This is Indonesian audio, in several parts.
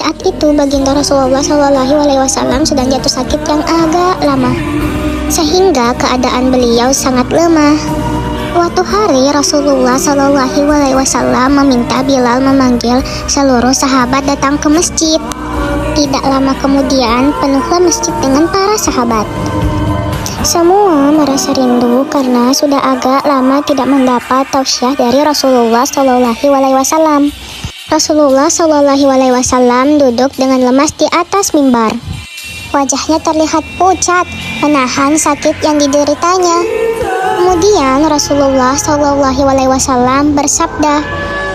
Saat itu baginda Rasulullah SAW sedang jatuh sakit yang agak lama, sehingga keadaan beliau sangat lemah. Suatu hari Rasulullah SAW meminta Bilal memanggil seluruh sahabat datang ke masjid. Tidak lama kemudian penuhlah masjid dengan para sahabat. Semua merasa rindu karena sudah agak lama tidak mendapat tausiah dari Rasulullah SAW. Rasulullah SAW duduk dengan lemas di atas mimbar. Wajahnya terlihat pucat, menahan sakit yang dideritanya. Kemudian Rasulullah SAW bersabda,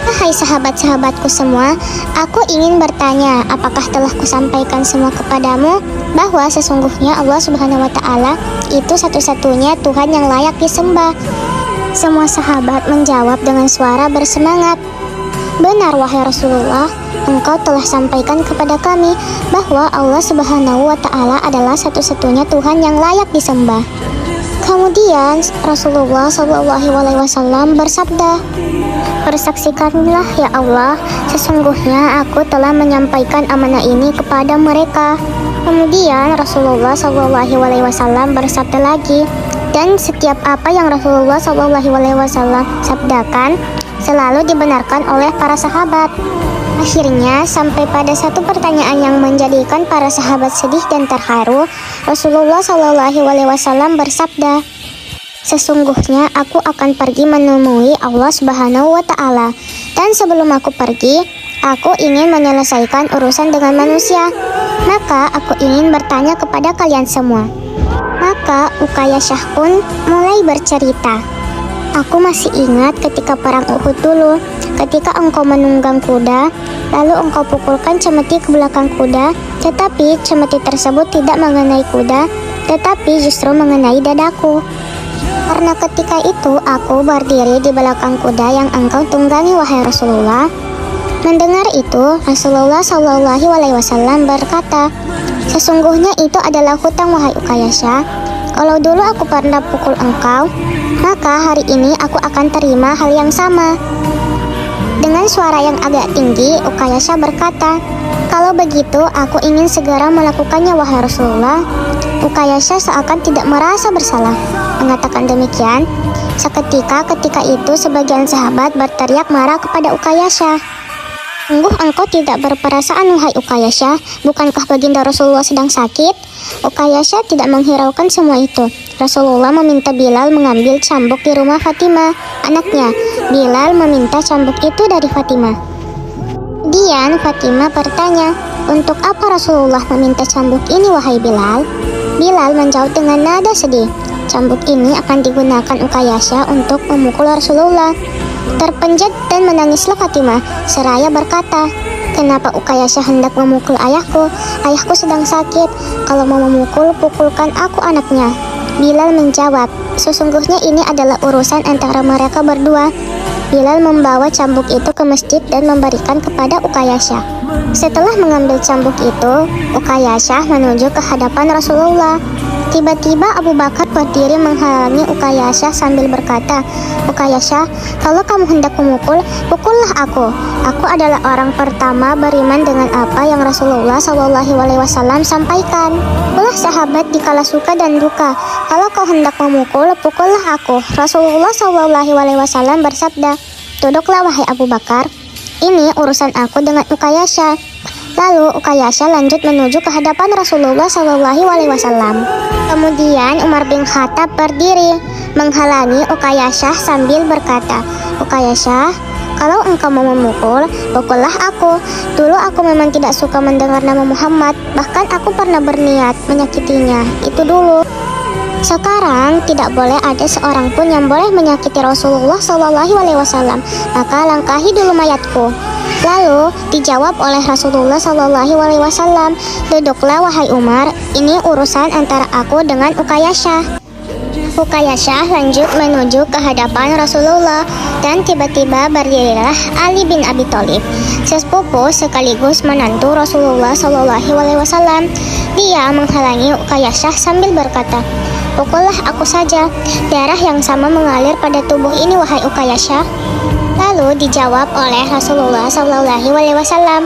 "Wahai sahabat-sahabatku semua, aku ingin bertanya, apakah telah kusampaikan semua kepadamu bahwa sesungguhnya Allah Subhanahu wa Ta'ala itu satu-satunya Tuhan yang layak disembah?" Semua sahabat menjawab dengan suara bersemangat, "Benar wahai Rasulullah, engkau telah sampaikan kepada kami bahwa Allah Subhanahu wa Ta'ala adalah satu-satunya Tuhan yang layak disembah." Kemudian Rasulullah SAW bersabda, "Persaksikanlah ya Allah, sesungguhnya aku telah menyampaikan amanah ini kepada mereka." Kemudian Rasulullah SAW bersabda lagi, dan setiap apa yang Rasulullah SAW sabdakan selalu dibenarkan oleh para sahabat. Akhirnya sampai pada satu pertanyaan yang menjadikan para sahabat sedih dan terharu. Rasulullah SAW bersabda, "Sesungguhnya aku akan pergi menemui Allah Subhanahu wa Ta'ala, dan sebelum aku pergi, aku ingin menyelesaikan urusan dengan manusia. Maka aku ingin bertanya kepada kalian semua." Maka Uqayyah pun mulai bercerita, "Aku masih ingat ketika perang Uhud dulu, ketika engkau menunggang kuda, lalu engkau pukulkan cemeti ke belakang kuda, tetapi cemeti tersebut tidak mengenai kuda, tetapi justru mengenai dadaku. Karena ketika itu aku berdiri di belakang kuda yang engkau tunggangi wahai Rasulullah." Mendengar itu, Rasulullah SAW berkata, "Sesungguhnya itu adalah hutang wahai Uqayyah. Kalau dulu aku pernah pukul engkau, maka hari ini aku akan terima hal yang sama." Dengan suara yang agak tinggi, Uqayyah berkata, "Kalau begitu, aku ingin segera melakukannya wahai Rasulullah." Uqayyah seakan tidak merasa bersalah. Mengatakan demikian, seketika ketika itu sebagian sahabat berteriak marah kepada Uqayyah, "Sungguh engkau tidak berperasaan wahai Uqayyah, bukankah baginda Rasulullah sedang sakit?" Uqayyah tidak menghiraukan semua itu. Rasulullah meminta Bilal mengambil cambuk di rumah Fatimah, anaknya. Bilal meminta cambuk itu dari Fatimah. Kemudian Fatimah bertanya, "Untuk apa Rasulullah meminta cambuk ini wahai Bilal?" Bilal menjawab dengan nada sedih, "Cambuk ini akan digunakan Uqayyah untuk memukul Rasulullah." Terpenjat dan menangislah Fatimah seraya berkata, "Kenapa Uqayyah hendak memukul ayahku? Ayahku sedang sakit. Kalau mau memukul, pukulkan aku anaknya." Bilal menjawab, "Sesungguhnya ini adalah urusan antara mereka berdua." Bilal membawa cambuk itu ke masjid dan memberikan kepada Uqayyah. Setelah mengambil cambuk itu, Uqayyah menuju ke hadapan Rasulullah. Tiba-tiba Abu Bakar berdiri menghalangi Uqayyah sambil berkata, "Uqayyah, kalau kamu hendak memukul, pukullah aku. Aku adalah orang pertama beriman dengan apa yang Rasulullah SAW sampaikan. Pukullah sahabat di kala suka dan duka. Kalau kau hendak memukul, pukullah aku." Rasulullah SAW bersabda, "Duduklah wahai Abu Bakar. Ini urusan aku dengan Uqayyah." Lalu Uqayyah lanjut menuju ke hadapan Rasulullah SAW. Kemudian Umar bin Khattab berdiri menghalangi Uqayyah sambil berkata, "Uqayyah, kalau engkau mau memukul, pukullah aku. Dulu aku memang tidak suka mendengar nama Muhammad, bahkan aku pernah berniat menyakitinya. Itu dulu. Sekarang tidak boleh ada seorang pun yang boleh menyakiti Rasulullah SAW. Maka langkahi dulu mayatku." Lalu dijawab oleh Rasulullah SAW, "Duduklah wahai Umar, ini urusan antara aku dengan Uqayyah." Uqayyah lanjut menuju ke hadapan Rasulullah, dan tiba-tiba berdirilah Ali bin Abi Thalib, sesepupu sekaligus menantu Rasulullah SAW. Dia menghalangi Uqayyah sambil berkata, "Pukullah aku saja, darah yang sama mengalir pada tubuh ini wahai Uqayyah." Lalu dijawab oleh Rasulullah SAW,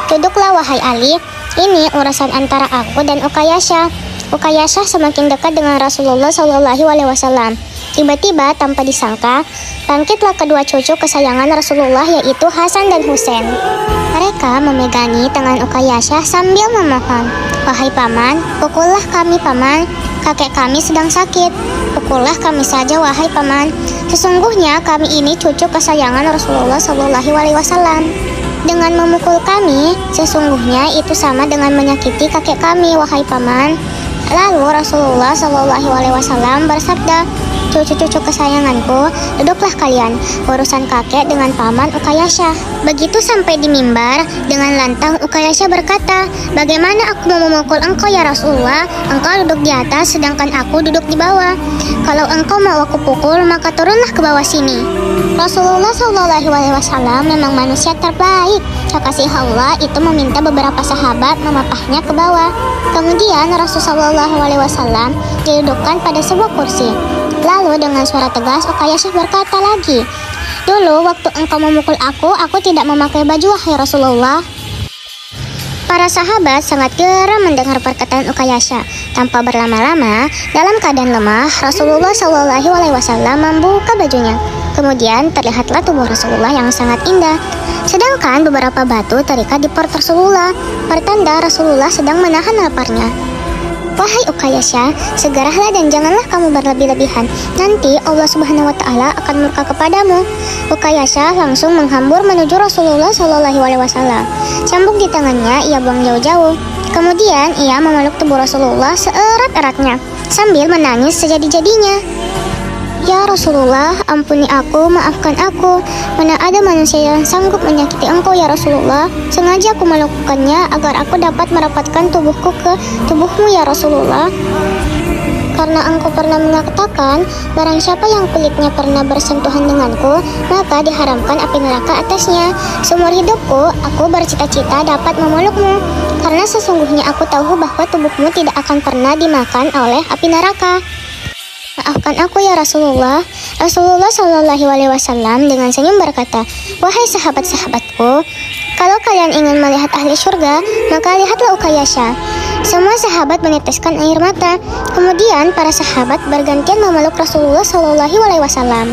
Duduklah wahai Ali, ini urusan antara aku dan Uqayyasah. Uqayyasah semakin dekat dengan Rasulullah SAW. Tiba-tiba tanpa disangka, bangkitlah kedua cucu kesayangan Rasulullah yaitu Hasan dan Husain. Mereka memegangi tangan Uqayyasah sambil memohon, "Wahai paman, pukullah kami paman. Kakek kami sedang sakit. Pukullah kami saja wahai paman. Sesungguhnya kami ini cucu kesayangan Rasulullah SAW. Dengan memukul kami, sesungguhnya itu sama dengan menyakiti kakek kami wahai paman." Lalu Rasulullah SAW bersabda, "Cucu-cucu kesayanganku, duduklah kalian. Urusan kakek dengan paman Uqayyasah." Begitu sampai di mimbar, dengan lantang Uqayyasah berkata, "Bagaimana aku mau memukul engkau ya Rasulullah? Engkau duduk di atas sedangkan aku duduk di bawah. Kalau engkau mau aku pukul, maka turunlah ke bawah sini." Rasulullah SAW memang manusia terbaik. Kekasih Allah itu meminta beberapa sahabat memapahnya ke bawah. Kemudian Rasulullah SAW didudukkan pada sebuah kursi. Lalu dengan suara tegas Uqayyasah berkata lagi, "Dulu waktu engkau memukul aku tidak memakai baju wahai Rasulullah." Para sahabat sangat geram mendengar perkataan Uqayyasah. Tanpa berlama-lama, dalam keadaan lemah, Rasulullah SAW membuka bajunya. Kemudian terlihatlah tubuh Rasulullah yang sangat indah. Sedangkan beberapa batu terikat di perut Rasulullah, pertanda Rasulullah sedang menahan laparnya. "Wahai Uqayyasah, segeralah dan janganlah kamu berlebih-lebihan. Nanti Allah Subhanahu wa Ta'ala akan murka kepadamu." Uqayyasah langsung menghambur menuju Rasulullah SAW. Cambuk di tangannya ia buang jauh-jauh. Kemudian ia memeluk tubuh Rasulullah seerat-eratnya sambil menangis sejadi-jadinya. "Ya Rasulullah, ampuni aku, maafkan aku. Mana ada manusia yang sanggup menyakiti engkau ya Rasulullah. Sengaja aku melakukannya agar aku dapat merapatkan tubuhku ke tubuhmu ya Rasulullah. Karena engkau pernah mengatakan, barang siapa yang kulitnya pernah bersentuhan denganku, maka diharamkan api neraka atasnya. Seumur hidupku, aku bercita-cita dapat memelukmu. Karena sesungguhnya aku tahu bahwa tubuhmu tidak akan pernah dimakan oleh api neraka. Maafkan aku ya Rasulullah." Rasulullah SAW dengan senyum berkata, "Wahai sahabat-sahabatku, kalau kalian ingin melihat ahli surga, maka lihatlah Uqayyasah." Semua sahabat meneteskan air mata. Kemudian para sahabat bergantian memeluk Rasulullah SAW.